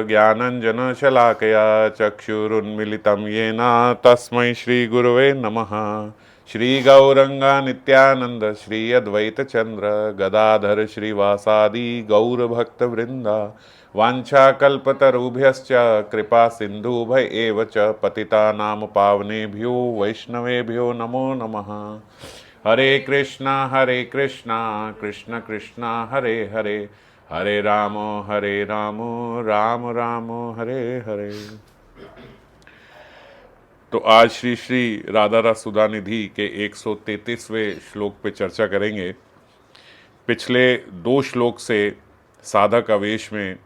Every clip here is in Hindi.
ज्ञानञ्जनशलाकया चक्षुरुन्मिलितं येन तस्मै श्रीगुरवे नमः। श्रीगौरङ्गानित्यानन्द श्री अद्वैतचन्द्र गदाधर श्रीवासादि गौरभक्तवृन्दा वाञ्छाकल्पतरुभ्यश्च कृपा सिन्धुभय एव च पतितानां पावनेभ्यो वैष्णवेभ्यो नमो नमः। हरे कृष्णा कृष्ण कृष्णा हरे हरे, हरे राम राम राम हरे हरे। तो आज श्री श्री राधा रस सुधा निधि के 133वें श्लोक पे चर्चा करेंगे। पिछले 2 श्लोक से साधक आवेश में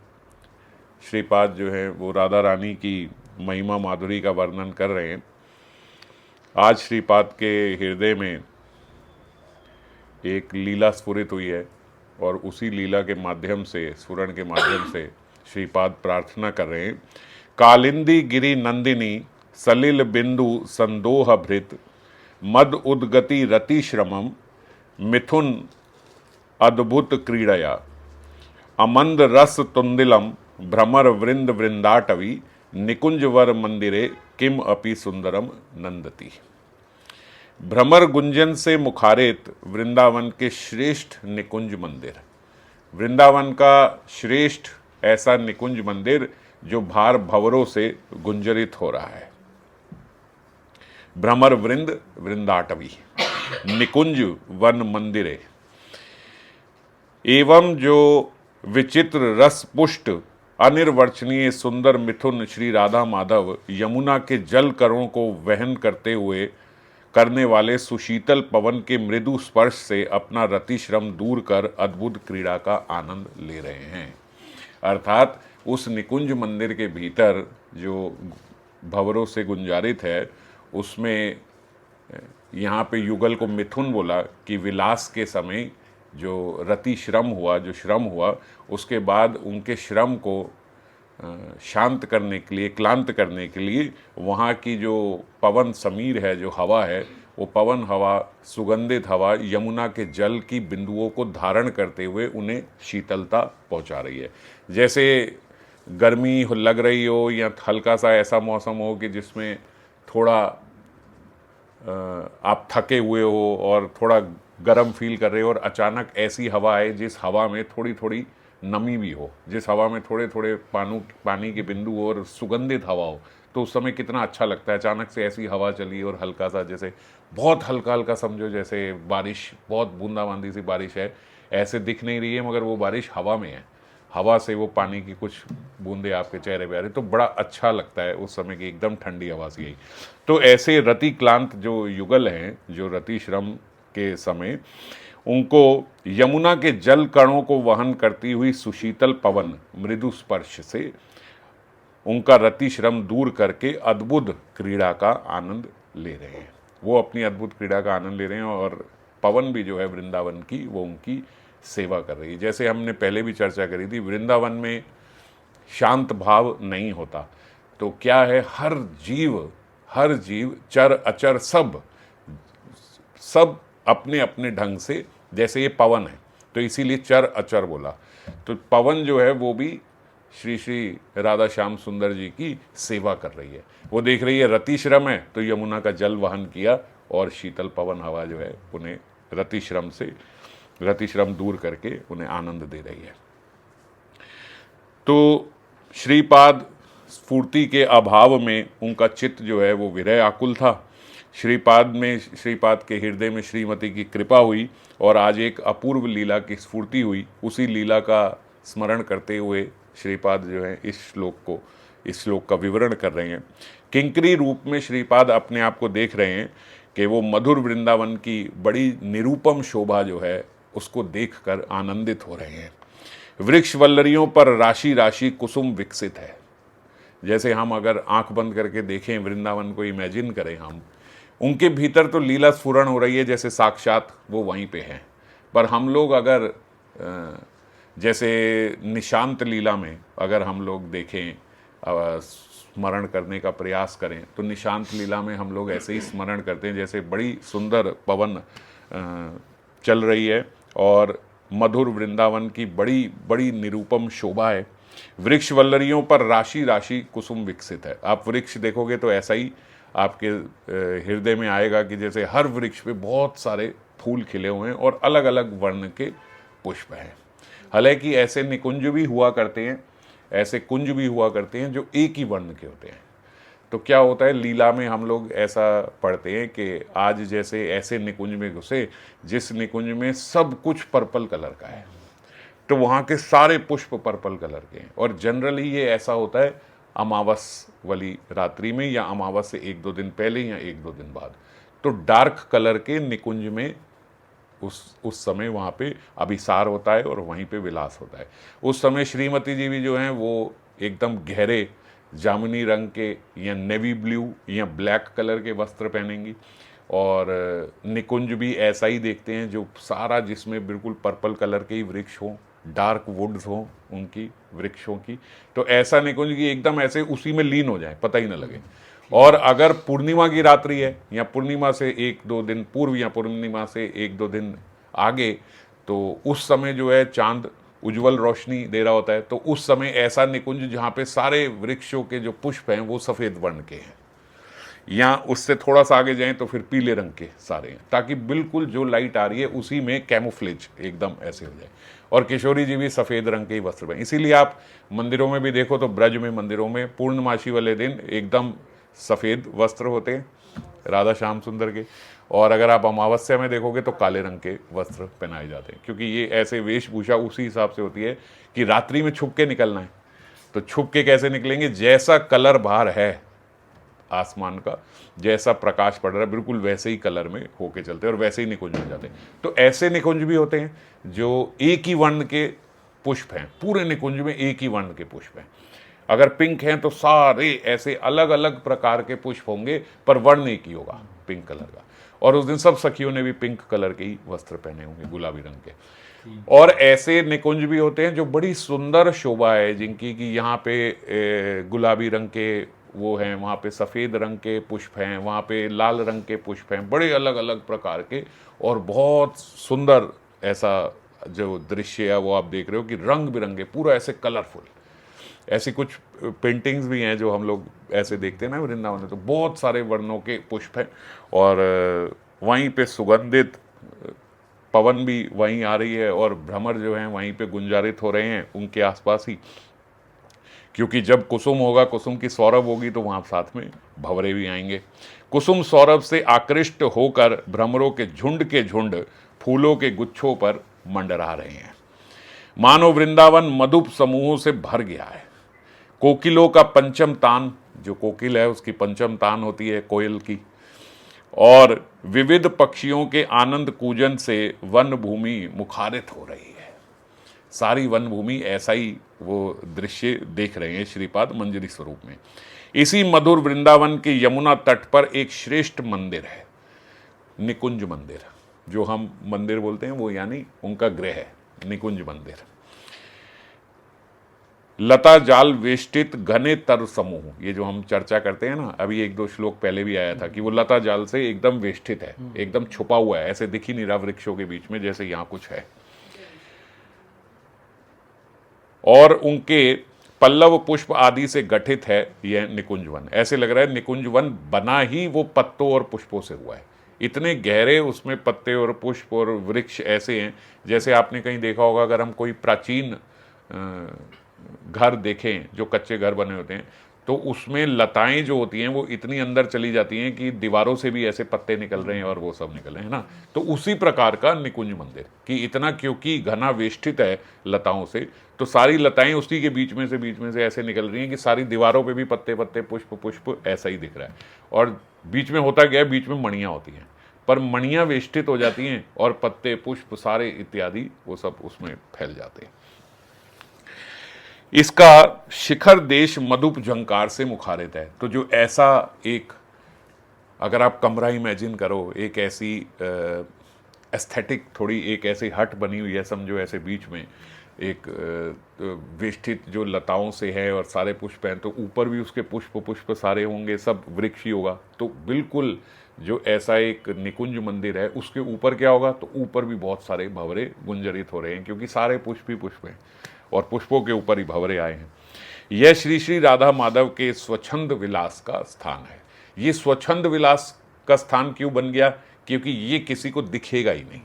श्रीपाद जो है वो राधा रानी की महिमा माधुरी का वर्णन कर रहे हैं। आज श्रीपाद के हृदय में एक लीला स्फुरित हुई है और उसी लीला के माध्यम से, स्फुरण के माध्यम से श्रीपाद प्रार्थना कर रहे हैं। कालिंदी गिरी नंदिनी सलिल बिंदु संदोह भृत मद उद्गति रति श्रमम मिथुन अद्भुत क्रीड़या अमंद रस तुंदिलम भ्रमर वृंद वृंदाटवी निकुंजवर मंदिरे किम अपि सुंदरम नंदती। भ्रमर गुंजन से मुखारित वृंदावन के श्रेष्ठ निकुंज मंदिर, वृंदावन का श्रेष्ठ ऐसा निकुंज मंदिर जो भार भंवरों से गुंजरित हो रहा है। भ्रमर वृंद वृंदाटवी निकुंज वन मंदिरे, एवं जो विचित्र रस पुष्ट अनिर्वचनीय सुंदर मिथुन श्री राधा माधव यमुना के जल करों को वहन करने वाले सुशीतल पवन के मृदु स्पर्श से अपना रति श्रम दूर कर अद्भुत क्रीड़ा का आनंद ले रहे हैं। अर्थात उस निकुंज मंदिर के भीतर जो भंवरों से गुंजारित है, उसमें यहाँ पे युगल को मिथुन बोला कि विलास के समय जो रति श्रम हुआ, जो श्रम हुआ, उसके बाद उनके श्रम को शांत करने के लिए, क्लांत करने के लिए वहाँ की जो पवन समीर है, जो हवा है, वो पवन हवा, सुगंधित हवा यमुना के जल की बिंदुओं को धारण करते हुए उन्हें शीतलता पहुँचा रही है। जैसे गर्मी लग रही हो या हल्का सा ऐसा मौसम हो कि जिसमें थोड़ा आप थके हुए हो और थोड़ा गर्म फील कर रहे हो और अचानक ऐसी हवा आए जिस हवा में थोड़ी थोड़ी नमी भी हो, जिस हवा में थोड़े थोड़े पानी के बिंदु हो और सुगंधित हवा हो, तो उस समय कितना अच्छा लगता है। अचानक से ऐसी हवा चली और हल्का सा, जैसे बहुत हल्का हल्का समझो जैसे बारिश, बहुत बूंदाबांदी सी बारिश है, ऐसे दिख नहीं रही है मगर वो बारिश हवा में है, हवा से वो पानी की कुछ बूंदे आपके चेहरे पे आ रही, तो बड़ा अच्छा लगता है उस समय की एकदम ठंडी हवा सी आई। तो ऐसे रति क्लांत जो युगल हैं, जो रति श्रम के समय, उनको यमुना के जल कणों को वहन करती हुई सुशीतल पवन मृदु स्पर्श से उनका रति श्रम दूर करके अद्भुत क्रीड़ा का आनंद ले रहे हैं। वो अपनी अद्भुत क्रीड़ा का आनंद ले रहे हैं और पवन भी जो है वृंदावन की, वो उनकी सेवा कर रही है। जैसे हमने पहले भी चर्चा करी थी, वृंदावन में शांत भाव नहीं होता, तो क्या है, हर जीव चर अचर सब अपने अपने ढंग से, जैसे ये पवन है तो इसीलिए चर अचर बोला, तो पवन जो है वो भी श्री श्री राधा श्याम सुंदर जी की सेवा कर रही है। वो देख रही है रति श्रम है तो यमुना का जल वहन किया और शीतल पवन हवा जो है उन्हें रति श्रम दूर करके उन्हें आनंद दे रही है। तो श्रीपाद स्फूर्ति के अभाव में उनका चित्त जो है वो विरह आकुल था। श्रीपाद के हृदय में श्रीमती की कृपा हुई और आज एक अपूर्व लीला की स्फूर्ति हुई। उसी लीला का स्मरण करते हुए श्रीपाद जो है इस श्लोक का विवरण कर रहे हैं। किंकरी रूप में श्रीपाद अपने आप को देख रहे हैं कि वो मधुर वृंदावन की बड़ी निरूपम शोभा जो है उसको देखकर आनंदित हो रहे हैं। वृक्ष वल्लरियों पर राशि राशि कुसुम विकसित है। जैसे हम अगर आंख बंद करके देखें वृंदावन को, इमेजिन करें हम, उनके भीतर तो लीला स्फुरण हो रही है जैसे साक्षात वो वहीं पे हैं। पर हम लोग अगर जैसे निशांत लीला में अगर हम लोग देखें, स्मरण करने का प्रयास करें, तो निशांत लीला में हम लोग ऐसे ही स्मरण करते हैं जैसे बड़ी सुंदर पवन चल रही है और मधुर वृंदावन की बड़ी बड़ी निरूपम शोभा है। वृक्ष वल्लरियों पर राशि राशि कुसुम विकसित है। आप वृक्ष देखोगे तो ऐसा ही आपके हृदय में आएगा कि जैसे हर वृक्ष पे बहुत सारे फूल खिले हुए हैं और अलग अलग वर्ण के पुष्प हैं। हालांकि ऐसे निकुंज भी हुआ करते हैं, ऐसे कुंज भी हुआ करते हैं जो एक ही वर्ण के होते हैं। तो क्या होता है, लीला में हम लोग ऐसा पढ़ते हैं कि आज जैसे ऐसे निकुंज में घुसे जिस निकुंज में सब कुछ पर्पल कलर का है, तो वहाँ के सारे पुष्प पर्पल कलर के हैं। और जनरली ये ऐसा होता है अमावस वाली रात्रि में, या अमावस से 1-2 दिन पहले या 1-2 दिन बाद। तो डार्क कलर के निकुंज में उस समय वहाँ पे अभिसार होता है और वहीं पे विलास होता है। उस समय श्रीमती जी भी जो हैं वो एकदम गहरे जामुनी रंग के या नेवी ब्लू या ब्लैक कलर के वस्त्र पहनेंगी, और निकुंज भी ऐसा ही देखते हैं जो सारा जिसमें बिल्कुल पर्पल कलर के ही वृक्ष हों, डार्क वुड्स हों उनकी वृक्षों की। तो ऐसा निकुंज की एकदम ऐसे उसी में लीन हो जाए, पता ही ना लगे। और अगर पूर्णिमा की रात्रि है या पूर्णिमा से 1-2 दिन पूर्व या पूर्णिमा से 1-2 दिन आगे, तो उस समय जो है चांद उज्जवल रोशनी दे रहा होता है। तो उस समय ऐसा निकुंज जहाँ पे सारे वृक्षों के जो पुष्प हैं वो सफ़ेद वर्ण के हैं, या उससे थोड़ा सा आगे जाएं तो फिर पीले रंग के सारे हैं, ताकि बिल्कुल जो लाइट आ रही है उसी में कैमोफ्लेज एकदम ऐसे हो जाए। और किशोरी जी भी सफ़ेद रंग के ही वस्त्र पहने। इसीलिए आप मंदिरों में भी देखो तो ब्रज में मंदिरों में पूर्णमासी वाले दिन एकदम सफ़ेद वस्त्र होते हैं राधा श्याम सुंदर के, और अगर आप अमावस्या में देखोगे तो काले रंग के वस्त्र पहनाए जाते हैं, क्योंकि ये ऐसे वेशभूषा उसी हिसाब से होती है कि रात्रि में छुप के निकलना है। तो छुप के कैसे निकलेंगे, जैसा कलर बाहर है आसमान का, जैसा प्रकाश पड़ रहा है बिल्कुल वैसे ही कलर में होके चलते हैं और वैसे ही निकुंज हो जाते हैं। तो ऐसे निकुंज भी होते हैं जो एक ही वर्ण के पुष्प हैं, पूरे निकुंज में एक ही वर्ण के पुष्प हैं। अगर पिंक हैं तो सारे ऐसे अलग अलग प्रकार के पुष्प होंगे, पर वर्ण एक ही होगा, पिंक कलर का। और उस दिन सब सखियों ने भी पिंक कलर के ही वस्त्र पहने होंगे, गुलाबी रंग के। और ऐसे निकुंज भी होते हैं जो बड़ी सुंदर शोभा है जिनकी, कि यहाँ पे गुलाबी रंग के वो हैं, वहाँ पे सफ़ेद रंग के पुष्प हैं, वहाँ पे लाल रंग के पुष्प हैं, बड़े अलग अलग प्रकार के, और बहुत सुंदर ऐसा जो दृश्य है वो आप देख रहे हो कि रंग बिरंगे पूरा ऐसे कलरफुल। ऐसी कुछ पेंटिंग्स भी हैं जो हम लोग ऐसे देखते हैं ना वृंदावन में, तो बहुत सारे वर्णों के पुष्प हैं। और वहीं पे सुगंधित पवन भी वहीं आ रही है, और भ्रमर जो हैं वहीं पे गुंजारित हो रहे हैं उनके आसपास ही, क्योंकि जब कुसुम होगा, कुसुम की सौरभ होगी, तो वहाँ साथ में भंवरे भी आएंगे। कुसुम सौरभ से आकृष्ट होकर भ्रमरों के झुंड फूलों के गुच्छों पर मंडरा रहे हैं। मानो वृंदावन मधुप समूहों से भर गया है। कोकिलों का पंचम तान, जो कोकिल है उसकी पंचम तान होती है कोयल की, और विविध पक्षियों के आनंद कूजन से वन भूमि मुखारित हो रही है। सारी वन भूमि ऐसा ही वो दृश्य देख रहे हैं श्रीपाद मंजरी स्वरूप में। इसी मधुर वृंदावन के यमुना तट पर एक श्रेष्ठ मंदिर है, निकुंज मंदिर, जो हम मंदिर बोलते हैं वो यानी उनका गृह है निकुंज मंदिर। लता जाल वेष्टित घने तर समूह, ये जो हम चर्चा करते हैं ना, अभी 1-2 श्लोक पहले भी आया था कि वो लता जाल से एकदम वेष्टित है, एकदम छुपा हुआ है, ऐसे दिख ही नहीं रहा वृक्षों के बीच में जैसे यहाँ कुछ है। और उनके पल्लव पुष्प आदि से गठित है यह निकुंज वन। ऐसे लग रहा है निकुंज वन बना ही वो पत्तों और पुष्पों से हुआ है। इतने गहरे उसमें पत्ते और पुष्प और वृक्ष ऐसे हैं जैसे आपने कहीं देखा होगा, अगर हम कोई प्राचीन घर देखें जो कच्चे घर बने होते हैं, तो उसमें लताएं जो होती हैं वो इतनी अंदर चली जाती हैं कि दीवारों से भी ऐसे पत्ते निकल रहे हैं और वो सब निकल रहे हैं ना। तो उसी प्रकार का निकुंज मंदिर कि इतना, क्योंकि घना वेष्टित है लताओं से, तो सारी लताएं उसी के बीच में से ऐसे निकल रही हैं कि सारी दीवारों पे भी पत्ते पत्ते पुष्प पुष्प ऐसा ही दिख रहा है। और बीच में होता क्या है, बीच में मणियाँ होती हैं, पर मणियाँ वेष्टित हो जाती हैं और पत्ते पुष्प सारे इत्यादि वो सब उसमें फैल जाते हैं। इसका शिखर देश मधुप झंकार से मुखारित है। तो जो ऐसा एक, अगर आप कमरा इमेजिन करो, एक ऐसी एस्थेटिक थोड़ी एक ऐसी हट बनी हुई है समझो, ऐसे बीच में एक वेष्टित जो लताओं से है और सारे पुष्प हैं, तो ऊपर भी उसके पुष्प पुष्प सारे होंगे, सब वृक्ष ही होगा। तो बिल्कुल जो ऐसा एक निकुंज मंदिर है उसके ऊपर क्या होगा, तो ऊपर भी बहुत सारे भंवरे गुंजरित हो रहे हैं, क्योंकि सारे पुष्प ही पुष्प हैं और पुष्पों के ऊपर ही भंवरे आए हैं। यह श्री श्री राधा माधव के स्वच्छंद विलास का स्थान है। ये स्वच्छंद विलास का स्थान क्यों बन गया? क्योंकि ये किसी को दिखेगा ही नहीं।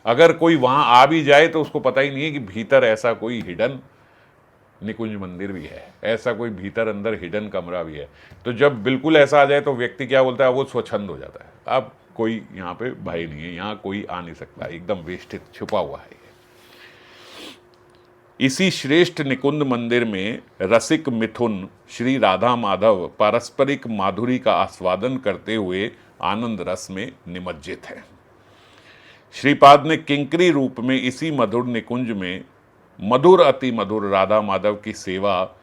अगर कोई वहां आ भी जाए तो उसको पता ही नहीं है कि भीतर ऐसा कोई हिडन निकुंज मंदिर भी है, ऐसा कोई भीतर अंदर हिडन कमरा भी है। तो जब बिल्कुल ऐसा आ जाए तो व्यक्ति क्या बोलता है, वो स्वच्छंद हो जाता है। अब कोई यहाँ पे भय नहीं है, यहाँ कोई आ नहीं सकता, एकदम वेष्टित छुपा हुआ है। इसी श्रेष्ठ निकुंज मंदिर में रसिक मिथुन श्री राधा माधव पारस्परिक माधुरी का आस्वादन करते हुए आनंद रस में निमज्जित है। श्रीपाद ने किंकरी रूप में इसी मधुर निकुंज में मधुर अति मधुर राधा माधव की सेवा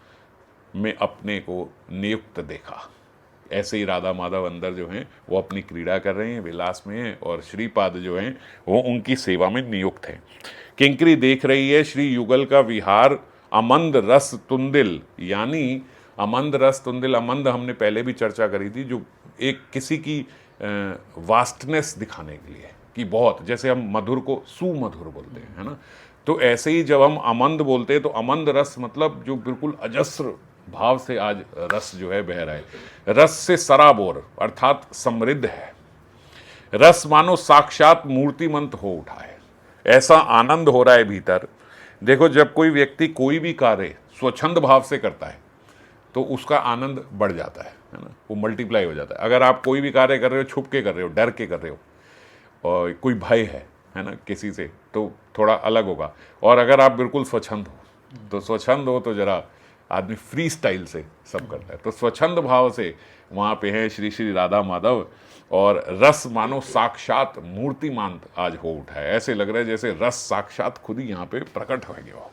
में अपने को नियुक्त देखा। ऐसे ही राधा माधव अंदर जो हैं वो अपनी क्रीड़ा कर रहे हैं, विलास में हैं, और श्रीपाद जो हैं वो उनकी सेवा में नियुक्त हैं। किंकरी देख रही है श्री युगल का विहार अमंद रस तुंदिल, यानी अमंद रस तुंदिल, अमंद हमने पहले भी चर्चा करी थी, जो एक किसी की वास्टनेस दिखाने के लिए कि बहुत, जैसे हम मधुर को सुमधुर बोलते हैं, है ना। तो ऐसे ही जब हम अमंद बोलते हैं तो अमंद रस मतलब जो बिल्कुल अजस्र भाव से आज रस जो है बह रहा है, रस से सराबोर अर्थात समृद्ध है। रस मानो साक्षात मूर्तिमंत हो उठा है, ऐसा आनंद हो रहा है भीतर। देखो, जब कोई व्यक्ति कोई भी कार्य स्वच्छंद भाव से करता है तो उसका आनंद बढ़ जाता है ना, वो मल्टीप्लाई हो जाता है। अगर आप कोई भी कार्य कर रहे हो, छुप के कर रहे हो, डर के कर रहे हो, और कोई भय है ना किसी से, तो थोड़ा अलग होगा। और अगर आप बिल्कुल स्वच्छंद हो, तो स्वच्छंद हो तो जरा आदमी फ्री स्टाइल से सब करता है। तो स्वच्छंद भाव से वहाँ पे है श्री श्री राधा माधव, और रस मानो साक्षात मूर्तिमांत आज हो उठा है। ऐसे लग रहा है जैसे रस साक्षात खुद ही यहाँ पे प्रकट हो गया हो।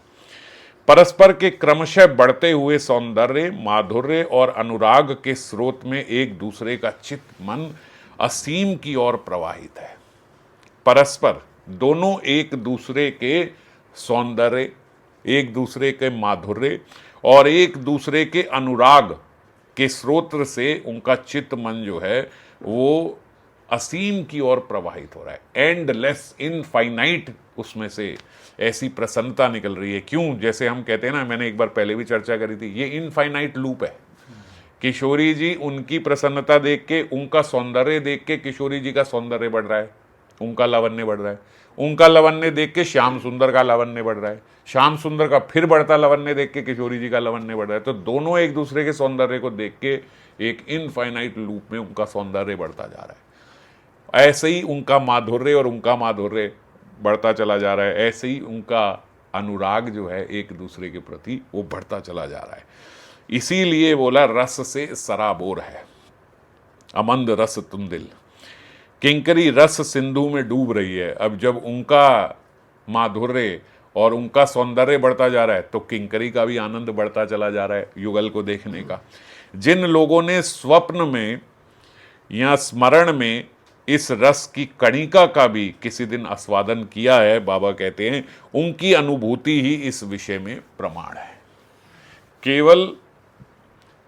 परस्पर के क्रमशः बढ़ते हुए सौंदर्य, माधुर्य और अनुराग के स्रोत में एक दूसरे का चित्त मन असीम की ओर प्रवाहित है। परस्पर दोनों एक दूसरे के सौंदर्य, एक दूसरे के माधुर्य और एक दूसरे के अनुराग के स्रोत से उनका चित्त मन जो है वो असीम की ओर प्रवाहित हो रहा है। एंडलेस, इनफाइनाइट उसमें से ऐसी प्रसन्नता निकल रही है। क्यों? जैसे हम कहते हैं ना, मैंने एक बार पहले भी चर्चा करी थी, ये इनफाइनाइट लूप है। किशोरी जी उनकी प्रसन्नता देख के, उनका सौंदर्य देख के किशोरी जी का सौंदर्य बढ़ रहा है, उनका लावण्य बढ़ रहा है। उनका लावण्य देख के श्याम सुंदर का लावण्य बढ़ रहा है, श्याम सुंदर का फिर बढ़ता लावण्य देख के किशोरी जी का लावण्य बढ़ रहा है। तो दोनों एक दूसरे के सौंदर्य को देख के एक इनफाइनाइट लूप में उनका सौंदर्य बढ़ता जा रहा है। ऐसे ही उनका माधुर्य और उनका माधुर्य बढ़ता चला जा रहा है। ऐसे ही उनका अनुराग जो है एक दूसरे के प्रति वो बढ़ता चला जा रहा है। इसीलिए बोला रस से सराबोर है, अमंद रस तुंदिल। किंकरी रस सिंधु में डूब रही है। अब जब उनका माधुर्य और उनका सौंदर्य बढ़ता जा रहा है तो किंकरी का भी आनंद बढ़ता चला जा रहा है युगल को देखने का। जिन लोगों ने स्वप्न में या स्मरण में इस रस की कणिका का भी किसी दिन आस्वादन किया है, बाबा कहते हैं, उनकी अनुभूति ही इस विषय में प्रमाण है। केवल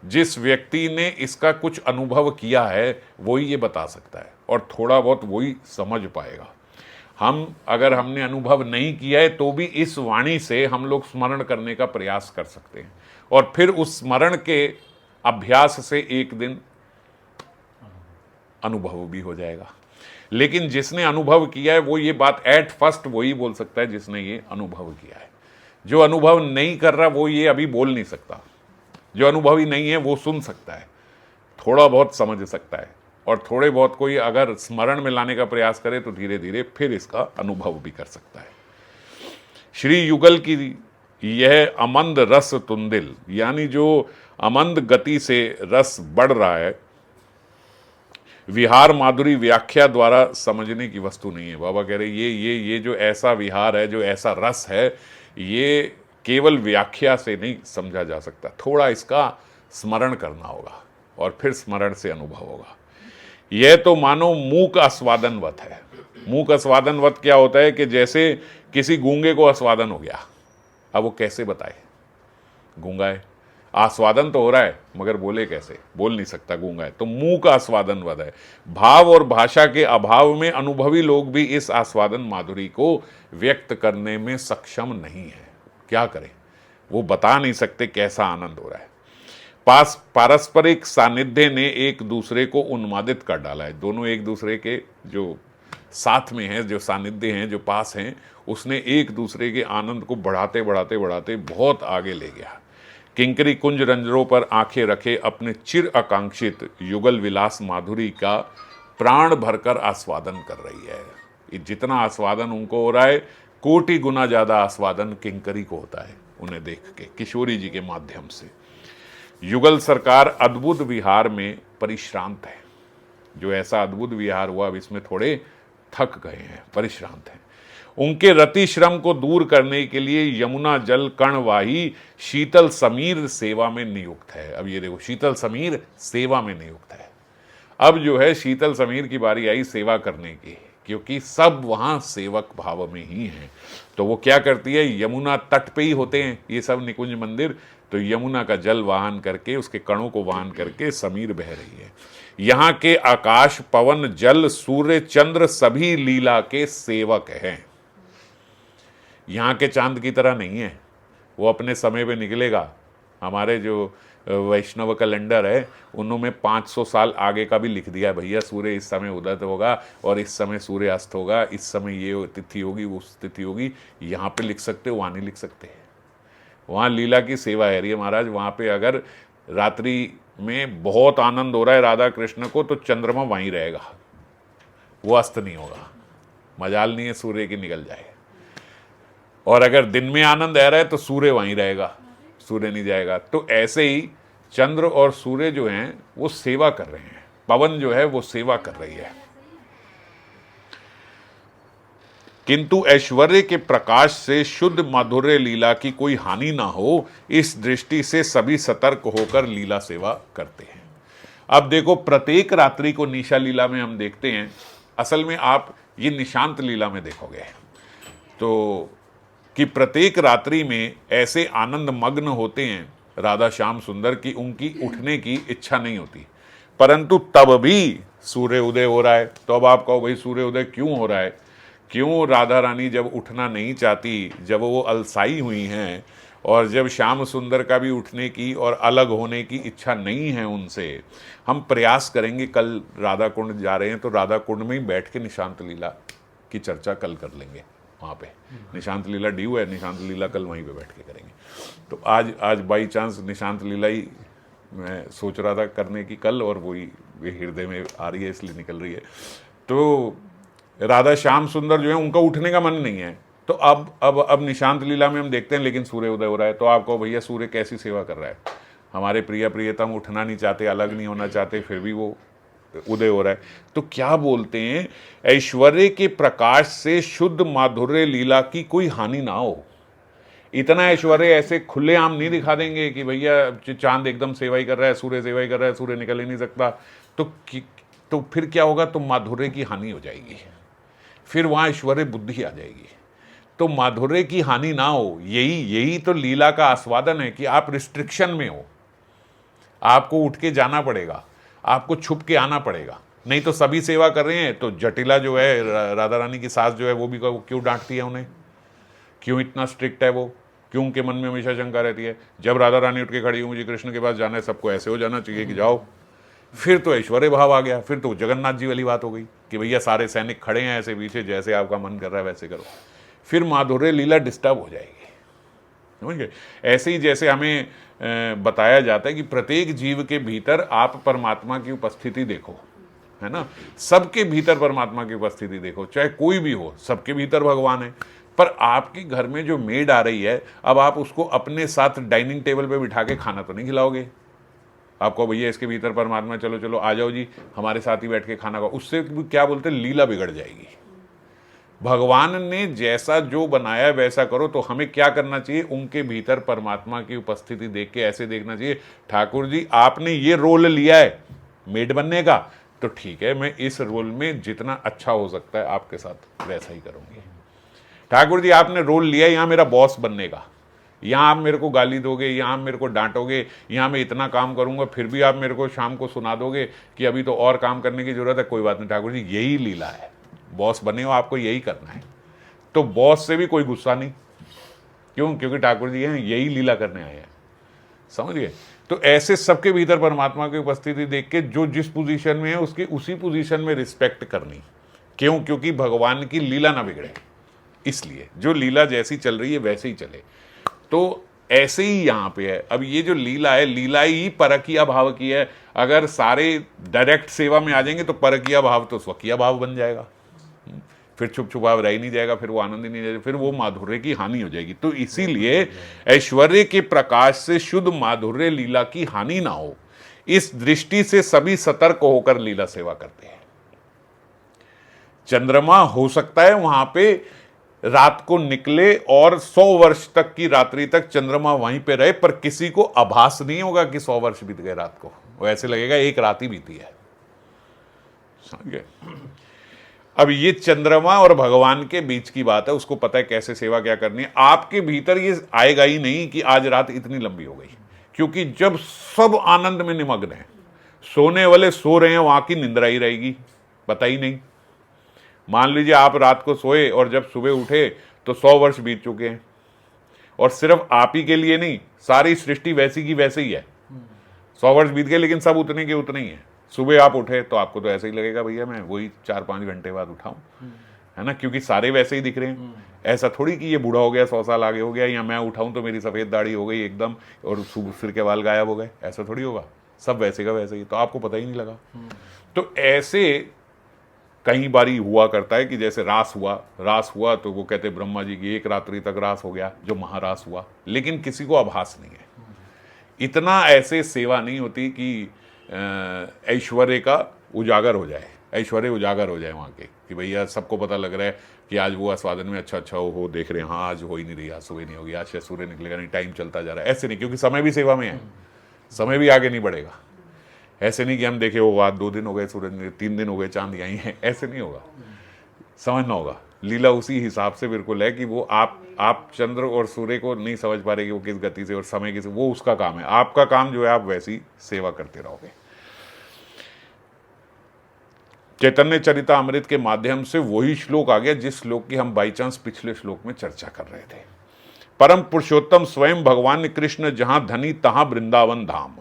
जिस व्यक्ति ने इसका कुछ अनुभव किया है वही ये बता सकता है, और थोड़ा बहुत वही समझ पाएगा। हम अगर हमने अनुभव नहीं किया है तो भी इस वाणी से हम लोग स्मरण करने का प्रयास कर सकते हैं, और फिर उस स्मरण के अभ्यास से एक दिन अनुभव भी हो जाएगा। लेकिन जिसने अनुभव किया है वो ये बात एट फर्स्ट वही बोल सकता है जिसने ये अनुभव किया है। जो अनुभव नहीं कर रहा वो ये अभी बोल नहीं सकता। जो अनुभवी नहीं है वो सुन सकता है, थोड़ा बहुत समझ सकता है, और थोड़े बहुत कोई अगर स्मरण में लाने का प्रयास करे तो धीरे धीरे फिर इसका अनुभव भी कर सकता है। श्री युगल की यह अमंद रस तुंदिल, यानी जो अमंद गति से रस बढ़ रहा है, विहार माधुरी व्याख्या द्वारा समझने की वस्तु नहीं है। बाबा कह रहे ये जो ऐसा विहार है, जो ऐसा रस है, ये केवल व्याख्या से नहीं समझा जा सकता। थोड़ा इसका स्मरण करना होगा और फिर स्मरण से अनुभव होगा। यह तो मानो मूक आस्वादनवत है। मूक आस्वादनवत क्या होता है कि जैसे किसी गूंगे को आस्वादन हो गया, अब वो कैसे बताए? गूंगा है, आस्वादन तो हो रहा है मगर बोले कैसे? बोल नहीं सकता, गूंगा है। तो मूक आस्वादनवत है। भाव और भाषा के अभाव में अनुभवी लोग भी इस आस्वादन माधुरी को व्यक्त करने में सक्षम नहीं है। क्या करें? वो बता नहीं सकते कैसा आनंद हो रहा है। पारस्परिक सानिध्य ने एक दूसरे को उन्मादित कर डाला है। दोनों एक दूसरे के जो साथ में हैं, जो सानिध्य हैं, जो पास हैं, उसने एक दूसरे के आनंद को बढ़ाते बढ़ाते बढ़ाते बहुत आगे ले गया। किंकरी कुंज रंजरों पर आंखें रखे अपने चिर आकांक्षित युगल विलास माधुरी का प्राण भरकर आस्वादन कर रही है। ये जितना आस्वादन उनको हो रहा है, कोटि गुना ज्यादा आस्वादन किंकरी को होता है उन्हें देख के, किशोरी जी के माध्यम से। युगल सरकार अद्भुत विहार में परिश्रांत है। जो ऐसा अद्भुत विहार हुआ, अब इसमें थोड़े थक गए हैं, परिश्रांत हैं। उनके रति श्रम को दूर करने के लिए यमुना जल कर्णवाही शीतल समीर सेवा में नियुक्त है। अब ये देखो, शीतल समीर सेवा में नियुक्त है। अब जो है शीतल समीर की बारी आई सेवा करने की, क्योंकि सब वहां सेवक भाव में ही हैं। तो वो क्या करती है, यमुना तट पे ही होते हैं ये सब निकुंज मंदिर, तो यमुना का जल वाहन करके, उसके कणों को वाहन करके समीर बह रही है। यहाँ के आकाश, पवन, जल, सूर्य, चंद्र सभी लीला के सेवक हैं। यहाँ के चांद की तरह नहीं है, वो अपने समय पे निकलेगा। हमारे जो वैष्णव कैलेंडर है उन्होंने 500 साल आगे का भी लिख दिया, भैया सूर्य इस समय उदय होगा और इस समय सूर्य अस्त होगा, इस समय ये तिथि होगी, उस तिथि होगी। यहाँ पे लिख सकते हो, वहाँ नहीं लिख सकते। वहाँ लीला की सेवा है रही है महाराज। वहाँ पे अगर रात्रि में बहुत आनंद हो रहा है राधा कृष्ण को, तो चंद्रमा वहीं रहेगा, वो अस्त नहीं होगा। मजाल नहीं है सूर्य की निकल जाए। और अगर दिन में आनंद आ रहा है तो सूर्य वहीं रहेगा, सूर्य नहीं जाएगा। तो ऐसे ही चंद्र और सूर्य जो हैं वो सेवा कर रहे हैं, पवन जो है वो सेवा कर रही है। किंतु ऐश्वर्य के प्रकाश से शुद्ध माधुर्य लीला की कोई हानि ना हो, इस दृष्टि से सभी सतर्क होकर लीला सेवा करते हैं। अब देखो, प्रत्येक रात्रि को निशा लीला में हम देखते हैं, असल में आप ये निशांत लीला में देखोगे तो कि प्रत्येक रात्रि में ऐसे आनंद मग्न होते हैं राधा श्याम सुंदर की उनकी उठने की इच्छा नहीं होती। परंतु तब भी सूर्य उदय हो रहा है। तो अब आप कहो भाई सूर्य उदय क्यों हो रहा है, क्यों राधा रानी जब उठना नहीं चाहती, जब वो अलसाई हुई हैं और जब श्याम सुंदर का भी उठने की और अलग होने की इच्छा नहीं है उनसे। हम प्रयास करेंगे, कल राधा कुंड जा रहे हैं तो राधा कुंड में ही बैठ के निशांत लीला की चर्चा कल कर लेंगे। वहाँ पे निशांत लीला ड्यू है, निशांत लीला कल वहीं पे बैठ के करेंगे। तो आज बाई चांस निशांत लीला ही मैं सोच रहा था करने की कल, और वही हृदय में आ रही है इसलिए निकल रही है। तो राधा श्याम सुंदर जो है उनका उठने का मन नहीं है, तो अब निशांत लीला में हम देखते हैं लेकिन सूर्य उदय हो रहा है। तो आपको भैया सूर्य कैसी सेवा कर रहा है, हमारे प्रियतम उठना नहीं चाहते, अलग नहीं होना चाहते, फिर भी वो उदय हो रहा है। तो क्या बोलते हैं, ऐश्वर्य के प्रकाश से शुद्ध माधुर्य लीला की कोई हानि ना हो। इतना ऐश्वर्य ऐसे खुलेआम नहीं दिखा देंगे कि भैया चांद एकदम सेवा ही कर रहा है, सूर्य सेवा ही कर रहा है, सूर्य निकल ही नहीं सकता। तो फिर क्या होगा, तो माधुर्य की हानि हो जाएगी, फिर वहाँ ऐश्वर्य बुद्धि आ जाएगी। तो माधुर्य की हानि ना हो, यही तो लीला का आस्वादन है कि आप रिस्ट्रिक्शन में हो, आपको उठ के जाना पड़ेगा, आपको छुप के आना पड़ेगा। नहीं तो सभी सेवा कर रहे हैं, तो जटिला जो है राधा रानी की सास जो है वो भी क्यों डांटती है उन्हें, क्यों इतना स्ट्रिक्ट है वो, क्यों उनके मन में हमेशा शंका रहती है। जब राधा रानी उठ के खड़ी हुई, मुझे कृष्ण के पास जाना है, सबको ऐसे हो जाना चाहिए कि जाओ, फिर तो ऐश्वर्य भाव आ गया, फिर तो जगन्नाथ जी वाली बात हो गई कि भैया सारे सैनिक खड़े हैं ऐसे पीछे, जैसे आपका मन कर रहा है वैसे करो, फिर माधुर्य लीला डिस्टर्ब हो जाएगी। समझ गए। ऐसे ही जैसे हमें बताया जाता है कि प्रत्येक जीव के भीतर आप परमात्मा की उपस्थिति देखो, है ना, सबके भीतर परमात्मा की उपस्थिति देखो, चाहे कोई भी हो, सबके भीतर भगवान है। पर आपके घर में जो मेड आ रही है, अब आप उसको अपने साथ डाइनिंग टेबल पे बिठा के खाना तो नहीं खिलाओगे। आपको भैया इसके भीतर परमात्मा, चलो चलो आ जाओ जी हमारे साथ ही बैठ के खाना खाओ, उससे क्या बोलते हैं, लीला बिगड़ जाएगी। भगवान ने जैसा जो बनाया वैसा करो। तो हमें क्या करना चाहिए, उनके भीतर परमात्मा की उपस्थिति देख के ऐसे देखना चाहिए, ठाकुर जी आपने ये रोल लिया है मेड बनने का, तो ठीक है, मैं इस रोल में जितना अच्छा हो सकता है आपके साथ वैसा ही करूंगी। ठाकुर जी आपने रोल लिया यहाँ मेरा बॉस बनने का, यहाँ आप मेरे को गाली दोगे, यहाँ आप मेरे को डांटोगे, यहाँ मैं इतना काम करूंगा, फिर भी आप मेरे को शाम को सुना दोगे कि अभी तो और काम करने की जरूरत है। कोई बात नहीं ठाकुर जी, यही लीला है, बॉस बने हो आपको यही करना है। तो बॉस से भी कोई गुस्सा नहीं, क्यों? क्योंकि ठाकुर जी हैं, यही लीला करने आए हैं, समझिए। तो ऐसे सबके भीतर परमात्मा की उपस्थिति देख के जो जिस पोजीशन में है उसकी उसी पोजीशन में रिस्पेक्ट करनी। क्यों? क्योंकि भगवान की लीला ना बिगड़े, इसलिए जो लीला जैसी चल रही है वैसे ही चले। तो ऐसे ही यहाँ पे है। अब ये जो लीला है, लीला ही परकीय भाव की है। अगर सारे डायरेक्ट सेवा में आ जाएंगे तो परकीय भाव तो स्वकीय भाव बन जाएगा, फिर छुप छुपाव रह ही नहीं जाएगा, फिर वो आनंद ही नहीं जाएगा, फिर वो माधुर्य की हानि हो जाएगी। तो इसीलिए ऐश्वर्य के प्रकाश से शुद्ध माधुर्य लीला की हानि ना हो, इस दृष्टि से सभी सतर्क होकर लीला सेवा करते हैं। चंद्रमा हो सकता है वहां पे रात को निकले और 100 वर्ष तक की रात्रि तक चंद्रमा वहीं पे रहे, पर किसी को आभास नहीं होगा कि 100 वर्ष बीत गए रात को, वो ऐसे लगेगा एक रात ही बीती है, समझ गए। अब ये चंद्रमा और भगवान के बीच की बात है, उसको पता है कैसे सेवा क्या करनी है। आपके भीतर ये आएगा ही नहीं कि आज रात इतनी लंबी हो गई, क्योंकि जब सब आनंद में निमग्न है, सोने वाले सो रहे हैं, वहां की निंद्रा ही रहेगी, पता ही नहीं। मान लीजिए आप रात को सोए और जब सुबह उठे तो 100 वर्ष बीत चुके हैं, और सिर्फ आप ही के लिए नहीं, सारी सृष्टि वैसी की वैसे ही है। 100 वर्ष बीत गए लेकिन सब उतने के उतने ही है। सुबह आप उठे तो आपको तो ऐसे ही लगेगा भैया मैं वही 4-5 घंटे बाद उठाऊं, है ना, क्योंकि सारे वैसे ही दिख रहे हैं। ऐसा थोड़ी कि ये बूढ़ा हो गया, 100 साल आगे हो गया, या मैं उठाऊं तो मेरी सफेद दाढ़ी हो गई एकदम और सिर के बाल गायब हो गए, ऐसा थोड़ी होगा। सब वैसे का वैसे ही, तो आपको पता ही नहीं लगा। तो ऐसे कई बारी हुआ करता है कि जैसे रास हुआ तो वो कहते ब्रह्मा जी की 1 रात्रि तक रास हो गया, जो महारास हुआ, लेकिन किसी को आभास नहीं है। इतना ऐसे सेवा नहीं होती कि ऐश्वर्य का उजागर हो जाए, ऐश्वर्य उजागर हो जाए वहाँ के, कि भैया सबको पता लग रहा है कि आज वो आस्वादन में अच्छा हो देख रहे हैं, हाँ आज हो ही नहीं रही, आज सुबह नहीं होगी, आज से सूर्य निकलेगा नहीं, टाइम चलता जा रहा है। ऐसे नहीं, क्योंकि समय भी सेवा में है, समय भी आगे नहीं बढ़ेगा। ऐसे नहीं कि हम देखे वो आज 2 दिन हो गए सूरज, 3 दिन हो गए चांद आई है, ऐसे नहीं होगा। समझना होगा, लीला उसी हिसाब से बिल्कुल है कि वो आप चंद्र और सूर्य को नहीं समझ पा रहे कि वो किस गति से और समय किस, वो उसका काम है। आपका काम जो है आप वैसी सेवा करते रहोगे। चैतन्य चरितामृत के माध्यम से वही श्लोक आ गया जिस श्लोक की हम बाई चांस पिछले श्लोक में चर्चा कर रहे थे। परम पुरुषोत्तम स्वयं भगवान कृष्ण जहां धनी तहां वृंदावन धाम,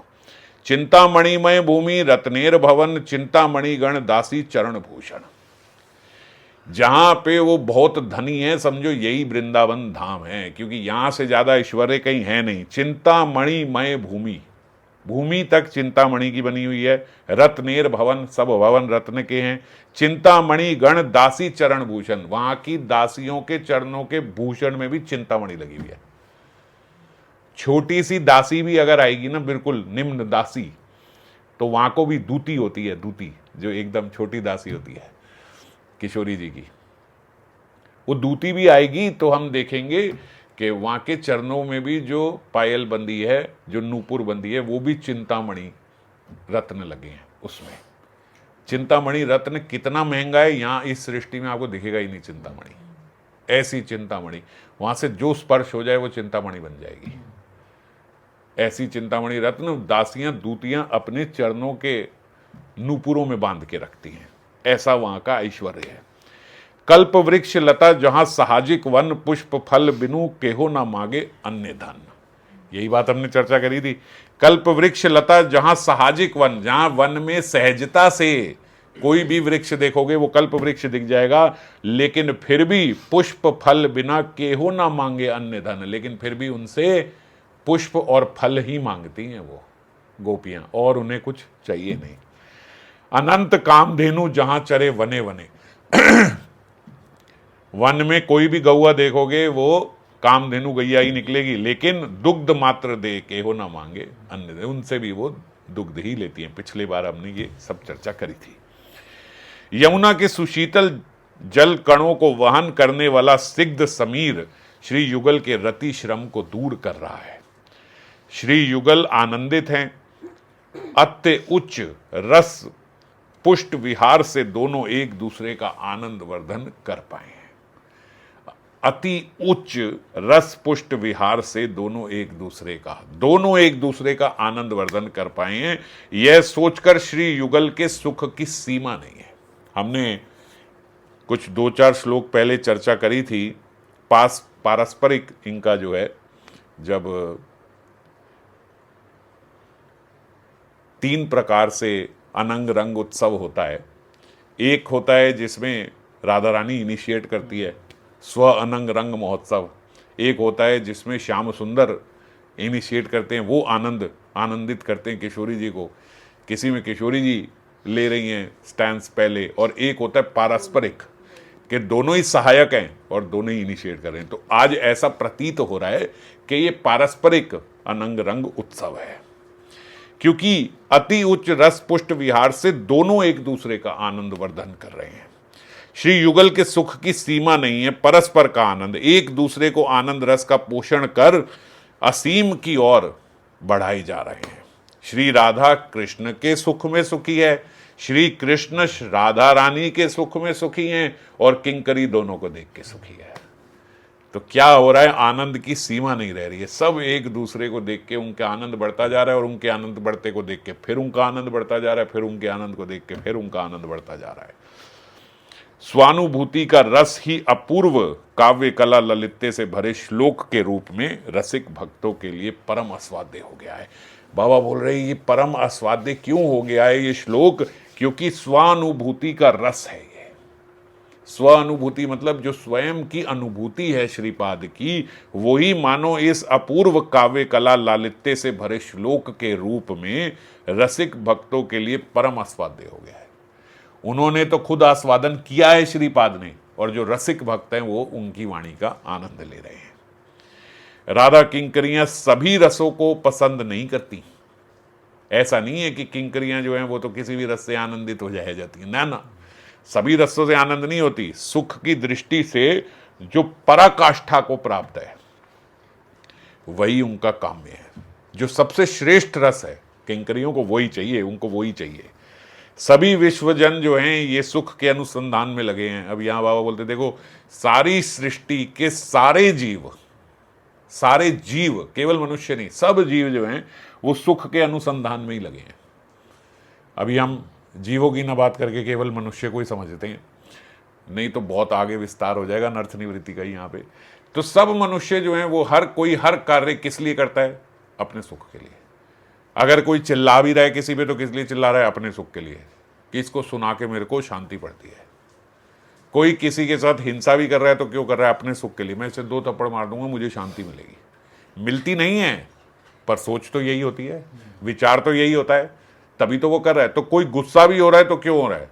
चिंतामणिमय भूमि रत्नेर भवन, चिंतामणि गण दासी चरण भूषण। जहां पे वो बहुत धनी है, समझो यही वृंदावन धाम है, क्योंकि यहां से ज्यादा ऐश्वर्य कहीं है नहीं। चिंतामणिमय भूमि, भूमि तक चिंतामणि की बनी हुई है। रत्नेर भवन, सब भवन रत्न के हैं। चिंतामणि गण दासी चरण भूषण, वहां की दासियों के चरणों के भूषण में भी चिंतामणि लगी हुई है। छोटी सी दासी भी अगर आएगी ना, बिल्कुल निम्न दासी, तो वहां को भी दूती होती है, दूती जो एकदम छोटी दासी होती है किशोरी जी की, वो दूती भी आएगी तो हम देखेंगे कि वहां के चरणों में भी जो पायल बंदी है, जो नूपुर बंदी है, वो भी चिंतामणि रत्न लगे हैं उसमें। चिंतामणि रत्न कितना महंगा है, यहां इस सृष्टि में आपको दिखेगा ही नहीं। चिंतामणि, ऐसी चिंतामणि, वहां से जो स्पर्श हो जाए वो चिंतामणि बन जाएगी। ऐसी चिंतामणि रत्न दासियां दूतियां अपने चरणों के नूपुरों में बांध के रखती हैं, ऐसा वहां का ऐश्वर्य है। कल्प वृक्ष लता जहां साहजिक वन, पुष्प फल बिनु केहो ना मांगे अन्य धन। यही बात हमने चर्चा करी थी। कल्प वृक्ष लता जहां साहजिक वन, जहां वन में सहजता से कोई भी वृक्ष देखोगे वो कल्प वृक्ष दिख जाएगा, लेकिन फिर भी पुष्प फल बिना केहो ना मांगे अन्य धन, लेकिन फिर भी उनसे पुष्प और फल ही मांगती हैं वो गोपियां, और उन्हें कुछ चाहिए नहीं। अनंत कामधेनु जहां चरे वने वने, वन में कोई भी गौआ देखोगे वो कामधेनु गैया ही निकलेगी, लेकिन दुग्ध मात्र दे के हो ना मांगे अन्य दे, उनसे भी वो दुग्ध ही लेती हैं। पिछले बार हमने ये सब चर्चा करी थी। यमुना के सुशीतल जल कणों को वहन करने वाला सिग्ध समीर श्री युगल के रति श्रम को दूर कर रहा है। श्री युगल आनंदित हैं, अत्य उच्च रस पुष्ट विहार से दोनों एक दूसरे का आनंद वर्धन कर पाए हैं। अति उच्च रस पुष्ट विहार से दोनों एक दूसरे का आनंद वर्धन कर पाए हैं। यह सोचकर श्री युगल के सुख की सीमा नहीं है। हमने कुछ 2-4 श्लोक पहले चर्चा करी थी, पास पारस्परिक इनका जो है, जब 3 प्रकार से अनंग रंग उत्सव होता है। एक होता है जिसमें राधा रानी इनिशिएट करती है, स्व अनंग रंग महोत्सव। एक होता है जिसमें श्याम सुंदर इनिशिएट करते हैं, वो आनंदित करते हैं किशोरी जी को, किसी में किशोरी जी ले रही हैं स्टैंस पहले। और एक होता है पारस्परिक, कि दोनों ही सहायक हैं और दोनों ही इनिशिएट कर रहे हैं। तो आज ऐसा प्रतीत हो रहा है कि ये पारस्परिक अनंग रंग उत्सव है, क्योंकि अति उच्च रस पुष्ट विहार से दोनों एक दूसरे का आनंद वर्धन कर रहे हैं। श्री युगल के सुख की सीमा नहीं है, परस्पर का आनंद, एक दूसरे को आनंद रस का पोषण कर असीम की ओर बढ़ाई जा रहे हैं। श्री राधा कृष्ण के सुख में सुखी है, श्री कृष्ण राधा रानी के सुख में सुखी हैं, और किंकरी दोनों को देख के सुखी है। तो क्या हो रहा है, आनंद की सीमा नहीं रह रही है, सब एक दूसरे को देख के उनका आनंद बढ़ता जा रहा है, और उनके आनंद बढ़ते को देख के फिर उनका आनंद बढ़ता जा रहा है, फिर उनके आनंद को देख के फिर उनका आनंद बढ़ता जा रहा है। स्वानुभूति का रस ही अपूर्व काव्य कला ललित्य से भरे श्लोक के रूप में रसिक भक्तों के लिए परम आस्वाद्य हो गया है। बाबा बोल रहे हैं ये परम आस्वाद्य क्यों हो गया है ये श्लोक, क्योंकि स्वानुभूति का रस है। ये स्वानुभूति मतलब जो स्वयं की अनुभूति है श्रीपाद की, वही मानो इस अपूर्व काव्य कला लालित्य से भरे श्लोक के रूप में रसिक भक्तों के लिए परम आस्वाद्य हो गया है। उन्होंने तो खुद आस्वादन किया है श्रीपाद ने, और जो रसिक भक्त हैं वो उनकी वाणी का आनंद ले रहे हैं। राधा किंकरियां सभी रसों को पसंद नहीं करती। ऐसा नहीं है कि किंकरियां जो हैं वो तो किसी भी रस से आनंदित हो जाती हैं, ना, सभी रसों से आनंद नहीं होती। सुख की दृष्टि से जो पराकाष्ठा को प्राप्त है वही उनका काम्य है। जो सबसे श्रेष्ठ रस है किंकरियों को वही चाहिए, उनको वही चाहिए। सभी विश्वजन जो हैं ये सुख के अनुसंधान में लगे हैं। अब यहां बाबा बोलते देखो, सारी सृष्टि के सारे जीव, केवल मनुष्य नहीं, सब जीव जो हैं वो सुख के अनुसंधान में ही लगे हैं। अभी हम जीवों की ना बात करके केवल मनुष्य को ही समझते हैं, नहीं तो बहुत आगे विस्तार हो जाएगा नर्थ निवृत्ति का यहाँ पे। तो सब मनुष्य जो हैं वो हर कोई हर कार्य किस लिए करता है, अपने सुख के लिए। अगर कोई चिल्ला भी रहा है किसी पे तो किस लिए चिल्ला रहा है, अपने सुख के लिए, कि इसको सुना के मेरे को शांति पड़ती है। कोई किसी के साथ हिंसा भी कर रहा है तो क्यों कर रहा है, अपने सुख के लिए। मैं इसे 2 थप्पड़ मार दूंगा मुझे शांति मिलेगी। मिलती नहीं है पर सोच तो यही होती है, विचार तो यही होता है, तभी तो वो कर रहा है। तो कोई गुस्सा भी हो रहा है तो क्यों हो रहा है,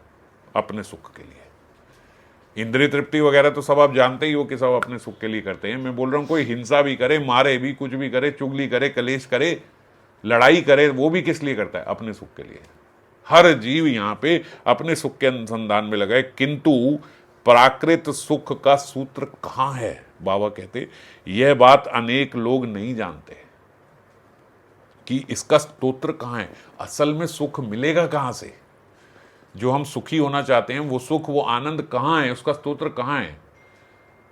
अपने सुख के लिए। इंद्रिय तृप्ति वगैरह तो सब आप जानते ही हो कि सब अपने सुख के लिए करते हैं। मैं बोल रहा हूं कोई हिंसा भी करे, मारे भी, कुछ भी करे, चुगली करे, कलेश करे, लड़ाई करे, वो भी किस लिए करता है, अपने सुख के लिए। हर जीव यहां पे अपने सुख के अनुसंधान में लगा है। किंतु प्राकृत सुख का सूत्र कहां है, बाबा कहते यह बात अनेक लोग नहीं जानते कि इसका स्तोत्र कहां है। असल में सुख मिलेगा कहां से, जो हम सुखी होना चाहते हैं वो सुख, वो आनंद कहां है, उसका स्तोत्र कहां है।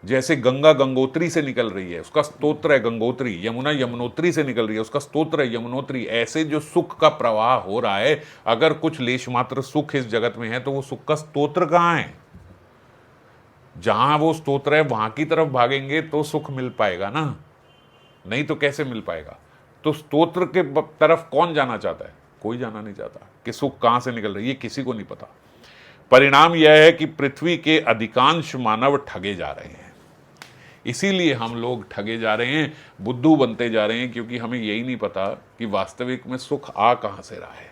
जैसे गंगा गंगोत्री से निकल रही है, उसका स्तोत्र है गंगोत्री। यमुना यमुनोत्री से निकल रही है, उसका स्तोत्र है यमुनोत्री। ऐसे जो सुख का प्रवाह हो रहा है, अगर कुछ लेश मात्र सुख इस जगत में है तो वो सुख का स्तोत्र कहां है। जहां वो स्तोत्र है वहां की तरफ भागेंगे तो सुख मिल पाएगा ना, नहीं तो कैसे मिल पाएगा। तो स्तोत्र के तरफ कौन जाना चाहता है, कोई जाना नहीं चाहता। कि सुख कहां से निकल रही है किसी को नहीं पता। परिणाम यह है कि पृथ्वी के अधिकांश मानव ठगे जा रहे हैं। इसीलिए हम लोग ठगे जा रहे हैं, बुद्धू बनते जा रहे हैं, क्योंकि हमें यही नहीं पता कि वास्तविक में सुख आ कहां से रहा है।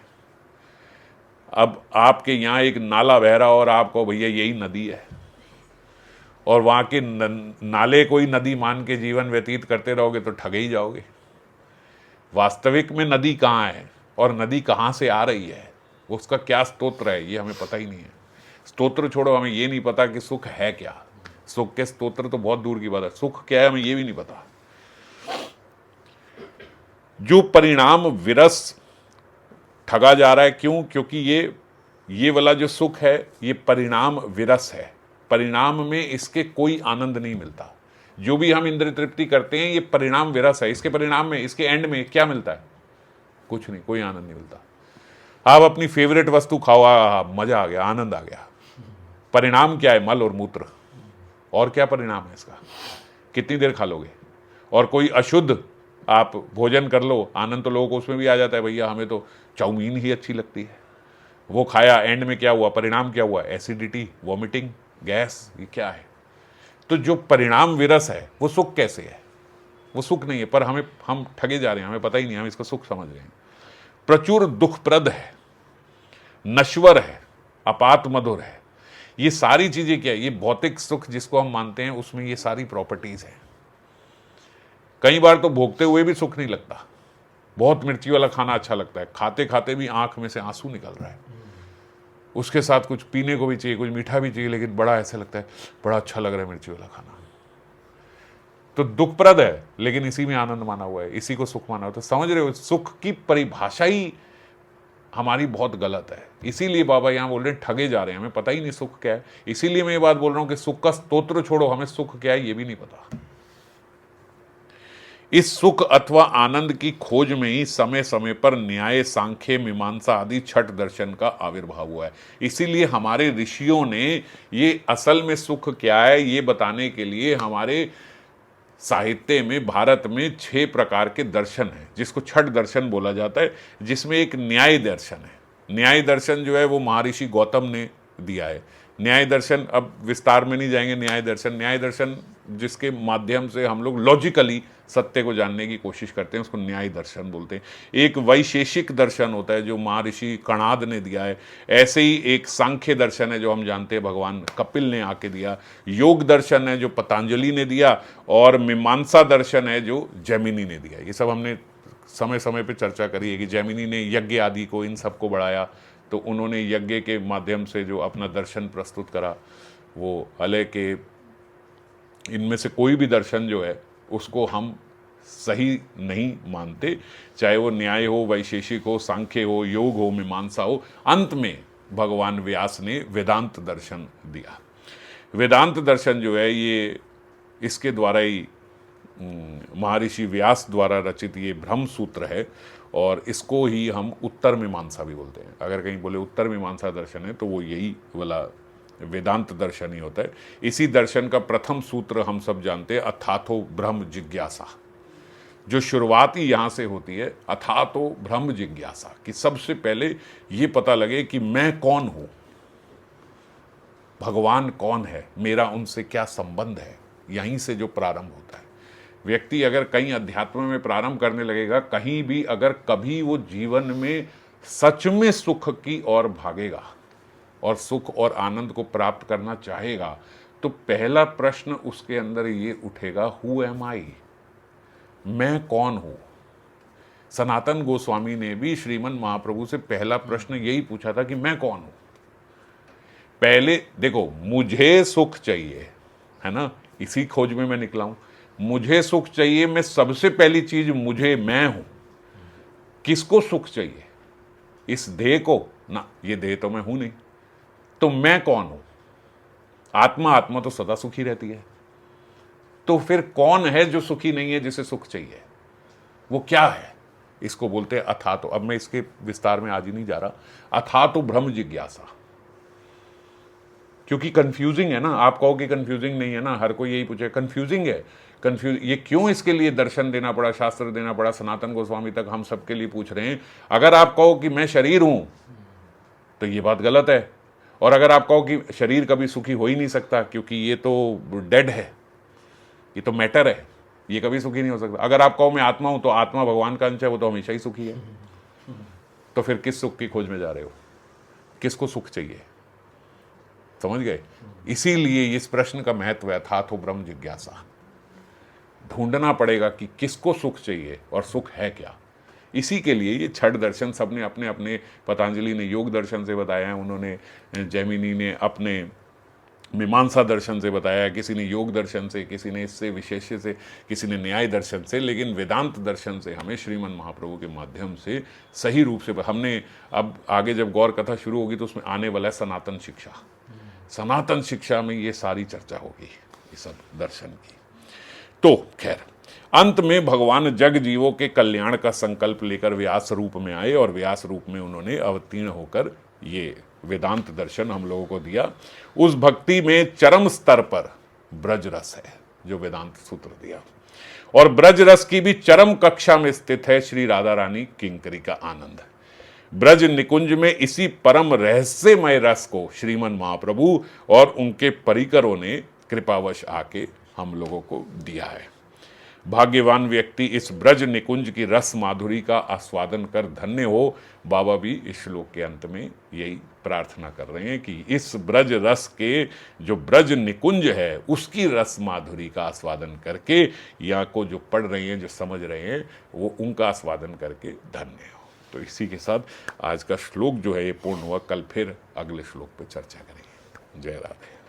अब आपके यहां एक नाला बह रहा और आपको भैया यही नदी है, और वहां के नाले को ही नदी मान के जीवन व्यतीत करते रहोगे तो ठगे ही जाओगे। वास्तविक में नदी कहाँ है और नदी कहाँ से आ रही है, उसका क्या स्तोत्र है, ये हमें पता ही नहीं है। स्तोत्र छोड़ो, हमें ये नहीं पता कि सुख है क्या। सुख के स्तोत्र तो बहुत दूर की बात है, सुख क्या है हमें ये भी नहीं पता। जो परिणाम विरस ठगा जा रहा है, क्यों, क्योंकि ये वाला जो सुख है ये परिणाम विरस है। परिणाम में इसके कोई आनंद नहीं मिलता। जो भी हम इंद्रिय तृप्ति करते हैं ये परिणाम विरस है। इसके परिणाम में, इसके एंड में क्या मिलता है, कुछ नहीं, कोई आनंद नहीं मिलता। आप अपनी फेवरेट वस्तु खाओ, मजा आ गया, आनंद आ गया। परिणाम क्या है, मल और मूत्र। और क्या परिणाम है इसका, कितनी देर खा लोगे? और कोई अशुद्ध आप भोजन कर लो, आनंद तो लोगों को उसमें भी आ जाता है, भैया हमें तो चाउमीन ही अच्छी लगती है। वो खाया, एंड में क्या हुआ, परिणाम क्या हुआ? एसिडिटी, वॉमिटिंग, गैस, ये क्या है? तो जो परिणाम विरस है वो सुख कैसे है? वो सुख नहीं है, पर हम ठगे जा रहे हैं, हमें पता ही नहीं, हम इसको सुख समझ रहे हैं। प्रचुर दुखप्रद है, नश्वर है, अपात मधुर है। ये सारी चीजें क्या है? ये भौतिक सुख जिसको हम मानते हैं उसमें ये सारी प्रॉपर्टीज हैं। कई बार तो भोगते हुए भी सुख नहीं लगता। बहुत मिर्ची वाला खाना अच्छा लगता है, खाते खाते भी आंख में से आंसू निकल रहा है, उसके साथ कुछ पीने को भी चाहिए, कुछ मीठा भी चाहिए, लेकिन बड़ा ऐसा लगता है बड़ा अच्छा लग रहा है मिर्ची वाला खाना। तो दुखप्रद है, लेकिन इसी में आनंद माना हुआ है, इसी को सुख माना हुआ है। तो समझ रहे हो, सुख की परिभाषा ही हमारी बहुत गलत है। इसीलिए बाबा यहां बोल रहे हैं ठगे जा रहे हैं, हमें पता ही नहीं सुख क्या है। इसीलिए मैं ये बात बोल रहा हूं कि सुख का स्तोत्र छोड़ो, हमें सुख क्या है ये भी नहीं पता। इस सुख अथवा आनंद की खोज में ही समय समय पर न्याय, सांख्य, मीमांसा आदि छठ दर्शन का आविर्भाव हुआ है। इसीलिए हमारे ऋषियों ने ये असल में सुख क्या है ये बताने के लिए हमारे साहित्य में, भारत में 6 प्रकार के दर्शन हैं, जिसको छठ दर्शन बोला जाता है, जिसमें एक न्याय दर्शन है। न्याय दर्शन जो है वो महर्षि गौतम ने दिया है। न्याय दर्शन, अब विस्तार में नहीं जाएंगे। न्याय दर्शन जिसके माध्यम से हम लोग लॉजिकली सत्य को जानने की कोशिश करते हैं, उसको न्याय दर्शन बोलते हैं। एक वैशेषिक दर्शन होता है जो महर्षि कणाद ने दिया है। ऐसे ही एक सांख्य दर्शन है जो हम जानते हैं भगवान कपिल ने आके दिया। योग दर्शन है जो पतंजलि ने दिया, और मीमांसा दर्शन है जो जैमिनी ने दिया। ये सब हमने समय समय पर चर्चा करी है कि जैमिनी ने यज्ञ आदि को, इन सबको बढ़ाया, तो उन्होंने यज्ञ के माध्यम से जो अपना दर्शन प्रस्तुत करा, वो अलग के इनमें से कोई भी दर्शन जो है उसको हम सही नहीं मानते, चाहे वो न्याय हो, वैशेषिक हो, सांख्य हो, योग हो, मीमांसा हो। अंत में भगवान व्यास ने वेदांत दर्शन दिया। वेदांत दर्शन जो है ये इसके द्वारा ही महर्षि व्यास द्वारा रचित ये ब्रह्म सूत्र है, और इसको ही हम उत्तर मीमांसा भी बोलते हैं। अगर कहीं बोले उत्तर मीमांसा दर्शन है तो वो यही वाला वेदांत दर्शन ही होता है। इसी दर्शन का प्रथम सूत्र हम सब जानते हैं, अथातो ब्रह्म जिज्ञासा, जो शुरुआत ही यहाँ से होती है, अथातो ब्रह्म जिज्ञासा, कि सबसे पहले ये पता लगे कि मैं कौन हूँ, भगवान कौन है, मेरा उनसे क्या संबंध है। यहीं से जो प्रारंभ होता है। व्यक्ति अगर कहीं अध्यात्म में प्रारंभ करने लगेगा, कहीं भी अगर कभी वो जीवन में सच में सुख की ओर भागेगा और सुख और आनंद को प्राप्त करना चाहेगा, तो पहला प्रश्न उसके अंदर ये उठेगा, हु एम आई, मैं कौन हूं। सनातन गोस्वामी ने भी श्रीमन महाप्रभु से पहला प्रश्न यही पूछा था कि मैं कौन हूं। पहले देखो, मुझे सुख चाहिए, है ना, इसी खोज में मैं निकला हूं। मुझे सुख चाहिए, मैं सबसे पहली चीज मुझे, मैं हूं। किसको सुख चाहिए? इस देह को ना, ये देह तो मैं हूं नहीं, तो मैं कौन हूं? आत्मा तो सदा सुखी रहती है, तो फिर कौन है जो सुखी नहीं है, जिसे सुख चाहिए? वो क्या है? इसको बोलते हैं अथातो। अब मैं इसके विस्तार में आज ही नहीं जा रहा। अथातो ब्रह्म जिज्ञासा, क्योंकि कंफ्यूजिंग है ना। आप कहो कि कंफ्यूजिंग नहीं है ना, हर कोई यही पूछे, कंफ्यूजिंग है। ये क्यों इसके लिए दर्शन देना पड़ा, शास्त्र देना पड़ा, सनातन गोस्वामी तक हम सबके लिए पूछ रहे हैं। अगर आप कहो कि मैं शरीर हूं तो ये बात गलत है, और अगर आप कहो कि शरीर कभी सुखी हो ही नहीं सकता क्योंकि ये तो डेड है, ये तो मैटर है, ये कभी सुखी नहीं हो सकता। अगर आप कहो मैं आत्मा हूं तो आत्मा भगवान का अंश है, वो तो हमेशा ही सुखी है। तो फिर किस सुख की खोज में जा रहे हो? किसको सुख चाहिए? समझ गए? इसीलिए इस प्रश्न का महत्व है, अथातो ब्रह्म जिज्ञासा। ढूंढना पड़ेगा कि किसको सुख चाहिए और सुख है क्या। इसी के लिए ये छठ दर्शन सबने अपने अपने, पतंजलि ने योग दर्शन से बताया है, उन्होंने जैमिनी ने अपने मीमांसा दर्शन से बताया है, किसी ने योग दर्शन से, किसी ने इससे विशेष से, किसी ने न्याय दर्शन से, लेकिन वेदांत दर्शन से हमें श्रीमन महाप्रभु के माध्यम से सही रूप से हमने, अब आगे जब गौर कथा शुरू होगी तो उसमें आने वाला है सनातन शिक्षा। सनातन शिक्षा में ये सारी चर्चा होगी, ये सब दर्शन की। तो खैर, अंत में भगवान जग जीवों के कल्याण का संकल्प लेकर व्यास रूप में आए, और व्यास रूप में उन्होंने अवतीर्ण होकर ये वेदांत दर्शन हम लोगों को दिया। उस भक्ति में चरम स्तर पर ब्रज रस है। जो वेदांत सूत्र दिया। और ब्रज रस की भी चरम कक्षा में स्थित है श्री राधा रानी किंकरी का आनंद। ब्रज निकुंज में इसी परम रहस्यमय रस को श्रीमन महाप्रभु और उनके परिकरों ने कृपावश आके हम लोगों को दिया है। भाग्यवान व्यक्ति इस ब्रज निकुंज की रस माधुरी का आस्वादन कर धन्य हो। बाबा भी इस श्लोक के अंत में यही प्रार्थना कर रहे हैं कि इस ब्रज रस के जो ब्रज निकुंज है उसकी रस माधुरी का आस्वादन करके, यहाँ को जो पढ़ रहे हैं, जो समझ रहे हैं, वो उनका आस्वादन करके धन्य हो। तो इसी के साथ आज का श्लोक जो है ये पूर्ण हुआ। कल फिर अगले श्लोक पर चर्चा करेंगे। जय राधे।